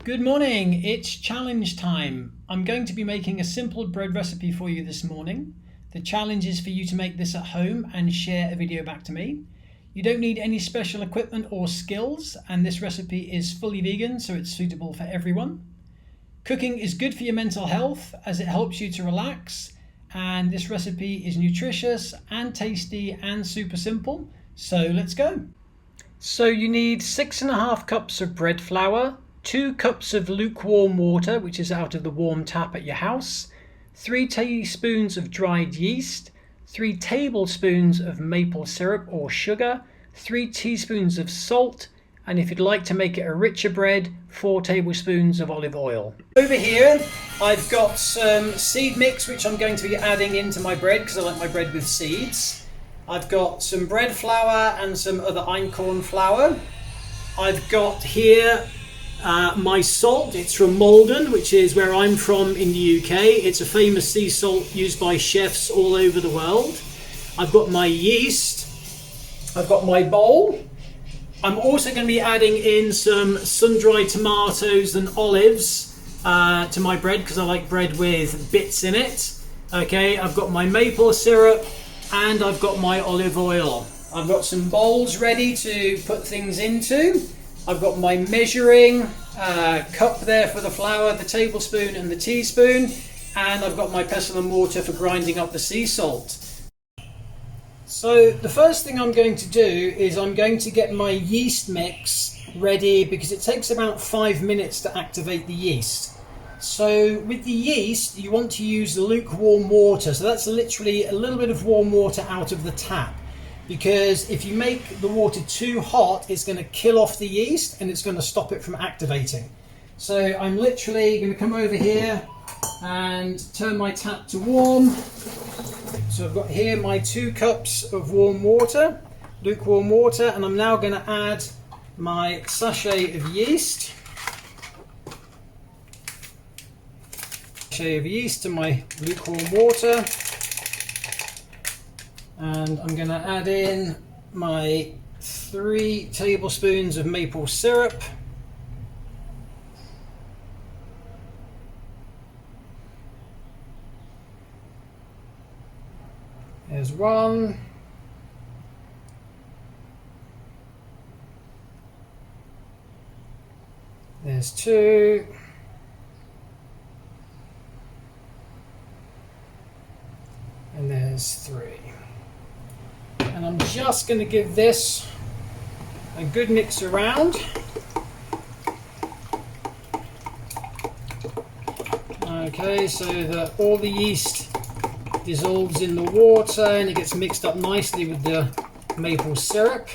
Good morning, it's challenge time. I'm going to be making a simple bread recipe for you this morning. The challenge is for you to make this at home and share a video back to me. You don't need any special equipment or skills, and this recipe is fully vegan, so it's suitable for everyone. Cooking is good for your mental health as it helps you to relax, and this recipe is nutritious and tasty and super simple, so let's go. So you need 6.5 cups of bread flour, 2 cups of lukewarm water, which is out of the warm tap at your house, 3 teaspoons of dried yeast, 3 tablespoons of maple syrup or sugar, 3 teaspoons of salt, and if you'd like to make it a richer bread, 4 tablespoons of olive oil. Over here I've got some seed mix which I'm going to be adding into my bread because I like my bread with seeds. I've got some bread flour and some other einkorn flour. I've got here my salt. It's from Maldon, which is where I'm from in the UK. It's a famous sea salt used by chefs all over the world. I've got my yeast. I've got my bowl. I'm also going to be adding in some sun-dried tomatoes and olives to my bread because I like bread with bits in it. Okay, I've got my maple syrup and I've got my olive oil. I've got some bowls ready to put things into. I've got my measuring cup there for the flour, the tablespoon and the teaspoon, and I've got my pestle and mortar for grinding up the sea salt. So the first thing I'm going to do is I'm going to get my yeast mix ready because it takes about 5 minutes to activate the yeast. So with the yeast you want to use lukewarm water, so that's literally a little bit of warm water out of the tap. Because if you make the water too hot, it's going to kill off the yeast and it's going to stop it from activating. So I'm literally going to come over here and turn my tap to warm. So I've got here my 2 cups of warm water, lukewarm water, and I'm now going to add my sachet of yeast. Sachet of yeast to my lukewarm water. And I'm going to add in my 3 tablespoons of maple syrup. There's 1. There's 2. And there's 3. And I'm just going to give this a good mix around. Okay, so that all the yeast dissolves in the water and it gets mixed up nicely with the maple syrup,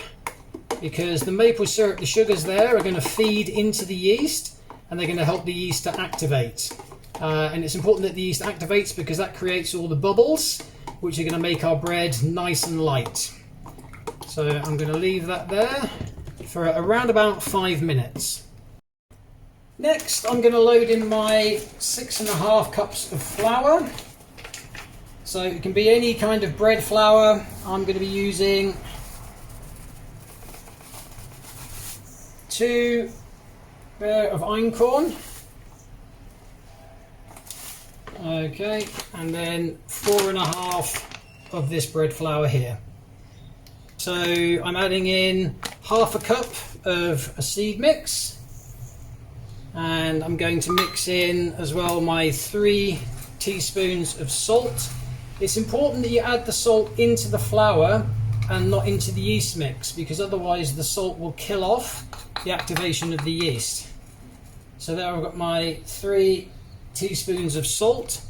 because the maple syrup, the sugars there, are going to feed into the yeast and they're going to help the yeast to activate. And it's important that the yeast activates because that creates all the bubbles which are going to make our bread nice and light. So I'm going to leave that there for around about 5 minutes. Next I'm going to load in my 6.5 cups of flour. So it can be any kind of bread flour. I'm going to be using 2 of einkorn. Okay, and then 4.5 of this bread flour here. So I'm adding in half a cup of a seed mix, and I'm going to mix in as well my 3 teaspoons of salt. It's important that you add the salt into the flour and not into the yeast mix, because otherwise the salt will kill off the activation of the yeast. So there I've got my 3 teaspoons of salt.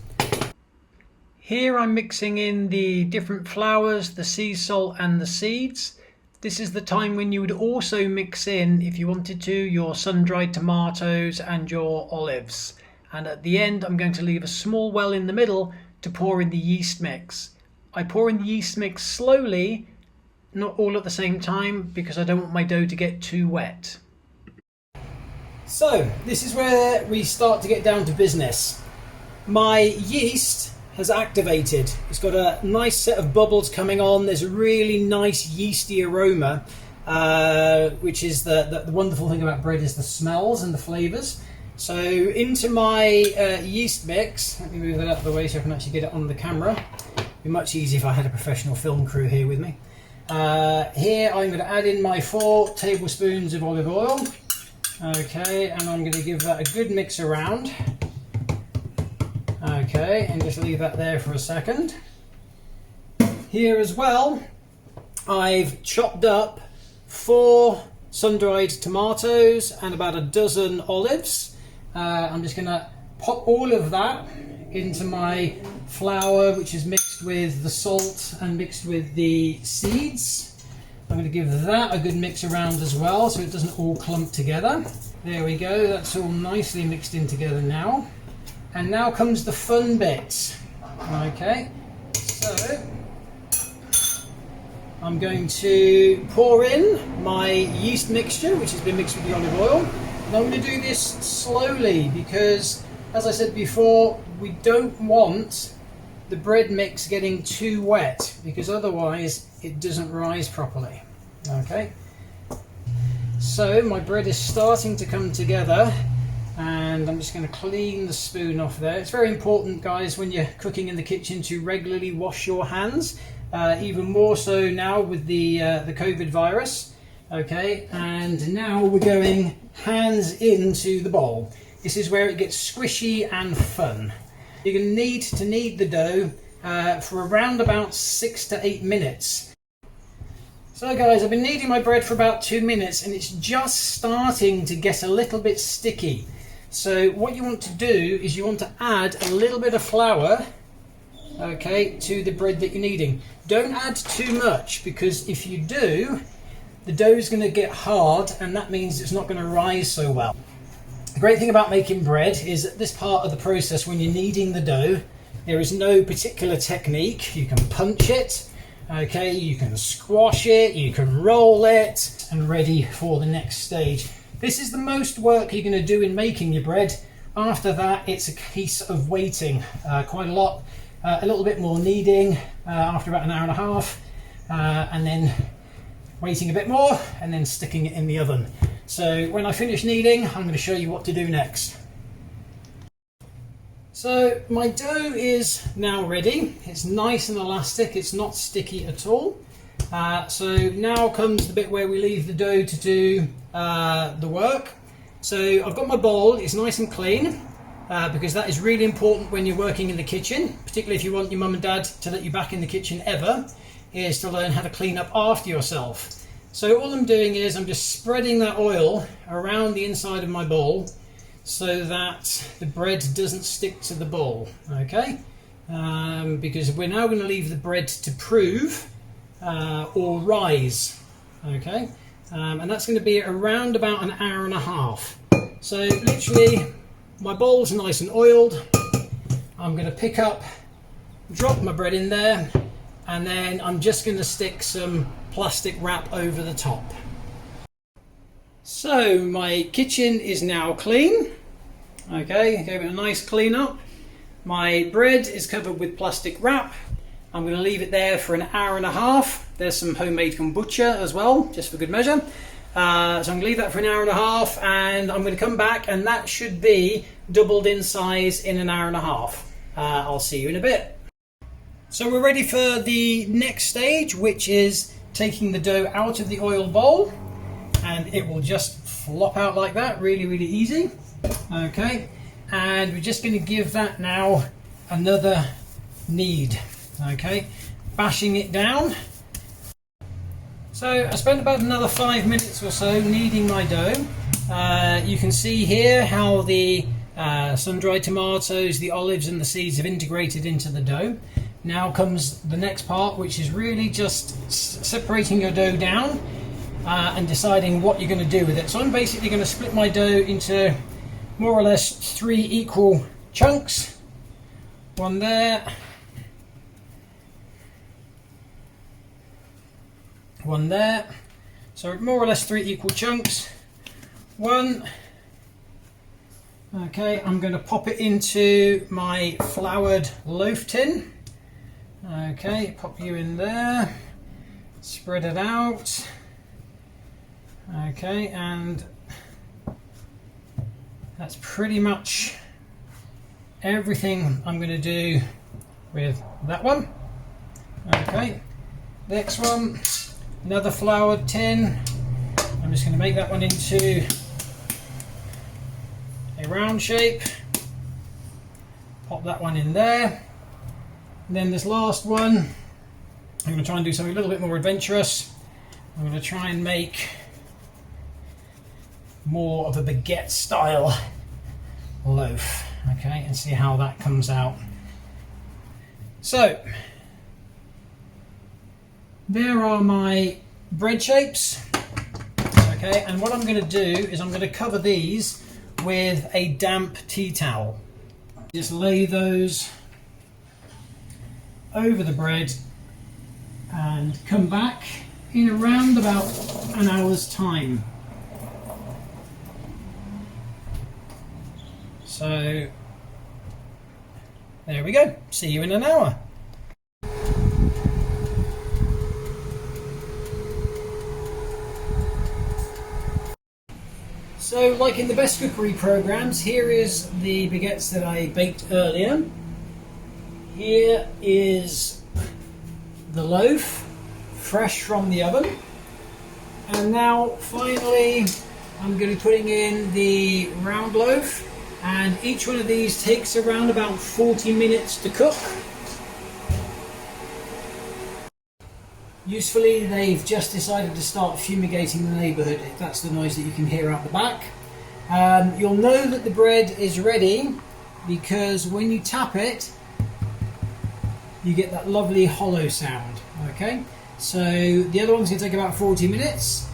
Here I'm mixing in the different flours, the sea salt and the seeds. This is the time when you would also mix in, if you wanted to, your sun-dried tomatoes and your olives. And at the end I'm going to leave a small well in the middle to pour in the yeast mix. I pour in the yeast mix slowly, not all at the same time, because I don't want my dough to get too wet. So this is where we start to get down to business. My yeast has activated. It's got a nice set of bubbles coming on. There's a really nice yeasty aroma, which is the wonderful thing about bread, is the smells and the flavors. So into my yeast mix, let me move that out of the way so I can actually get it on the camera. It'd be much easier if I had a professional film crew here with me. Here I'm going to add in my 4 tablespoons of olive oil. Okay, and I'm going to give that a good mix around. Okay, and just leave that there for a second. Here as well, I've chopped up 4 sun-dried tomatoes and about a dozen olives. I'm just going to pop all of that into my flour, which is mixed with the salt and mixed with the seeds. I'm going to give that a good mix around as well so it doesn't all clump together. There we go, that's all nicely mixed in together now. And now comes the fun bit. Okay, so I'm going to pour in my yeast mixture, which has been mixed with the olive oil. And I'm going to do this slowly because, as I said before, we don't want the bread mix getting too wet because otherwise it doesn't rise properly. Okay, so my bread is starting to come together and I'm just going to clean the spoon off there. It's very important, guys, when you're cooking in the kitchen to regularly wash your hands, even more so now with the COVID virus. Okay, and now we're going hands into the bowl. This is where it gets squishy and fun. You're going to need to knead the dough for around about 6 to 8 minutes. So guys, I've been kneading my bread for about 2 minutes and it's just starting to get a little bit sticky. So what you want to do is you want to add a little bit of flour, okay, to the bread that you're kneading. Don't add too much because if you do, the dough is going to get hard and that means it's not going to rise so well. The great thing about making bread is at this part of the process, when you're kneading the dough, there is no particular technique. You can punch it, okay, you can squash it, you can roll it, and ready for the next stage. This is the most work you're going to do in making your bread. After that, it's a case of waiting quite a lot, a little bit more kneading after about an hour and a half, and then waiting a bit more, and then sticking it in the oven. So when I finish kneading, I'm going to show you what to do next. So my dough is now ready. It's nice and elastic, it's not sticky at all. So now comes the bit where we leave the dough to do the work. So I've got my bowl, it's nice and clean, because that is really important when you're working in the kitchen, particularly if you want your mum and dad to let you back in the kitchen ever, is to learn how to clean up after yourself. So all I'm doing is I'm just spreading that oil around the inside of my bowl so that the bread doesn't stick to the bowl, okay? Because we're now going to leave the bread to prove or rise, okay? And that's going to be around about an hour and a half. So literally my bowl's nice and oiled. I'm going to pick up, drop my bread in there, and then I'm just going to stick some plastic wrap over the top. So my kitchen is now clean. Okay, gave it a nice clean up. My bread is covered with plastic wrap. I'm going to leave it there for an hour and a half. There's some homemade kombucha as well, just for good measure. So I'm going to leave that for an hour and a half, and I'm going to come back and that should be doubled in size in an hour and a half. I'll see you in a bit. So we're ready for the next stage, which is taking the dough out of the oil bowl, and it will just flop out like that, really, really easy. Okay, and we're just going to give that now another knead. Okay, bashing it down. So I spent about another 5 minutes or so kneading my dough. You can see here how the sun-dried tomatoes, the olives and the seeds have integrated into the dough. Now comes the next part, which is really just separating your dough down and deciding what you're going to do with it. So I'm basically going to split my dough into more or less 3 equal chunks. One there, one there. So more or less 3 equal chunks. One. Okay, I'm going to pop it into my floured loaf tin. Okay, pop you in there, spread it out. Okay, and That's pretty much everything I'm going to do with that one. Okay, next one, another floured tin. I'm just going to make that one into a round shape. Pop that one in there. And then this last one, I'm going to try and do something a little bit more adventurous. I'm going to try and make more of a baguette style loaf, okay, and see how that comes out. So there are my bread shapes, okay, and what I'm going to do is I'm going to cover these with a damp tea towel. Just lay those over the bread and come back in around about an hour's time. So there we go. See you in an hour. So, like in the best cookery programs, here is the baguettes that I baked earlier. Here is the loaf, fresh from the oven. And now, finally, I'm going to be putting in the round loaf. And each one of these takes around about 40 minutes to cook. Usefully, they've just decided to start fumigating the neighbourhood. That's the noise that you can hear out the back. You'll know that the bread is ready because when you tap it, you get that lovely hollow sound. Okay, so the other one's going to take about 40 minutes.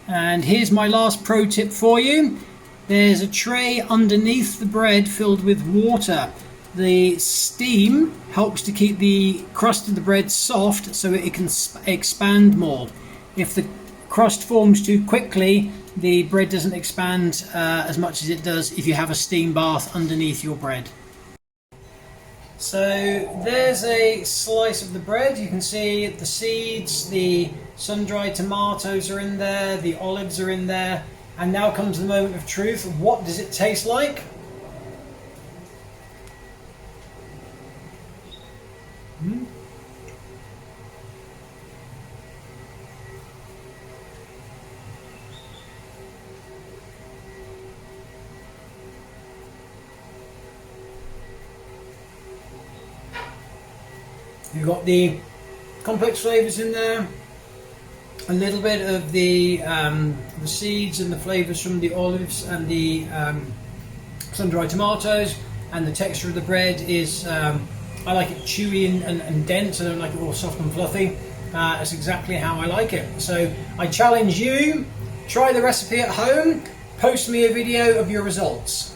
And here's my last pro tip for you. There's a tray underneath the bread filled with water. The steam helps to keep the crust of the bread soft so it can expand more. If the crust forms too quickly, the bread doesn't expand as much as it does if you have a steam bath underneath your bread. So there's a slice of the bread. You can see the seeds, the sun-dried tomatoes are in there, the olives are in there. And now comes the moment of truth. What does it taste like? You've got the complex flavours in there, a little bit of the seeds and the flavours from the olives and the sun-dried tomatoes, and the texture of the bread is, I like it chewy and dense. I don't like it all soft and fluffy. That's exactly how I like it. So I challenge you, try the recipe at home, post me a video of your results.